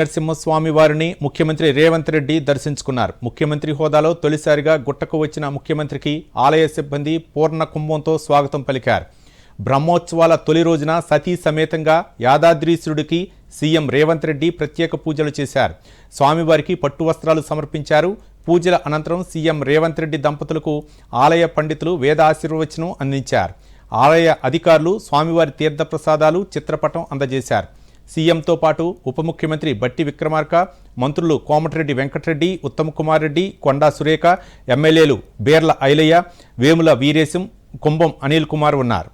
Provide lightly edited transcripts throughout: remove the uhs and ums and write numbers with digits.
నరసింహస్వామి వారిని ముఖ్యమంత్రి రేవంత్ రెడ్డి దర్శించుకున్నారు. ముఖ్యమంత్రి హోదాలో తొలిసారిగా గుట్టకు వచ్చిన ముఖ్యమంత్రికి ఆలయ సిబ్బంది పూర్ణ కుంభంతో స్వాగతం పలికారు. బ్రహ్మోత్సవాల తొలి రోజున సతీ సమేతంగా యాదాద్రీశ్వరుడికి సీఎం రేవంత్ రెడ్డి ప్రత్యేక పూజలు చేశారు. స్వామివారికి పట్టు వస్త్రాలు సమర్పించారు. పూజల అనంతరం సీఎం రేవంత్ రెడ్డి దంపతులకు ఆలయ పండితులు వేద ఆశీర్వచనం అందించారు. ఆలయ అధికారులు స్వామివారి తీర్థప్రసాదాలు, చిత్రపటం అందజేశారు. సీఎంతో పాటు ఉప ముఖ్యమంత్రి బట్టి విక్రమార్క, మంత్రులు కోమటిరెడ్డి వెంకటరెడ్డి, ఉత్తమ్ కుమార్ రెడ్డి, కొండా సురేఖ, ఎమ్మెల్యేలు బేర్ల ఐలయ్య, వేముల వీరేశం, కుంభం అనిల్ కుమార్ ఉన్నారు.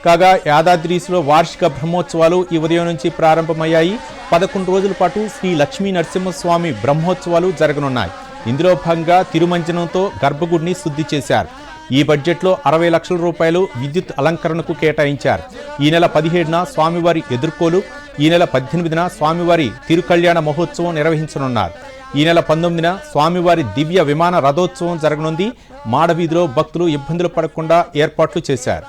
కాగా యాదాద్రీశ్వర వార్షిక బ్రహ్మోత్సవాలు ఈ ఉదయం నుంచి ప్రారంభమయ్యాయి. 11 రోజుల పాటు శ్రీ లక్ష్మీ నరసింహస్వామి బ్రహ్మోత్సవాలు జరగనున్నాయి. ఇందులో భాగంగా తిరుమంజనంతో గర్భగుడిని శుద్ధి చేశారు. ఈ బడ్జెట్లో 60 లక్షల రూపాయలు విద్యుత్ అలంకరణకు కేటాయించారు. ఈ నెల 17న స్వామివారి ఎదుర్కోలు, ఈ నెల 18న స్వామివారి తిరుకళ్యాణ మహోత్సవం నిర్వహించనున్నారు. ఈ నెల 19న స్వామివారి దివ్య విమాన రథోత్సవం జరగనుంది. మాడవీధిలో భక్తులు ఇబ్బందులు పడకుండా ఏర్పాట్లు చేశారు.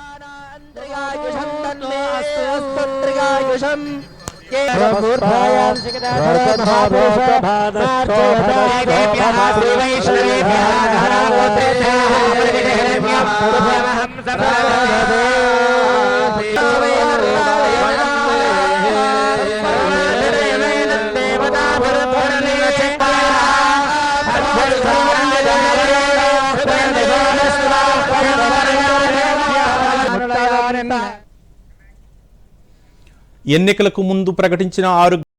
ఎన్నికలకు ముందు ప్రకటించిన 6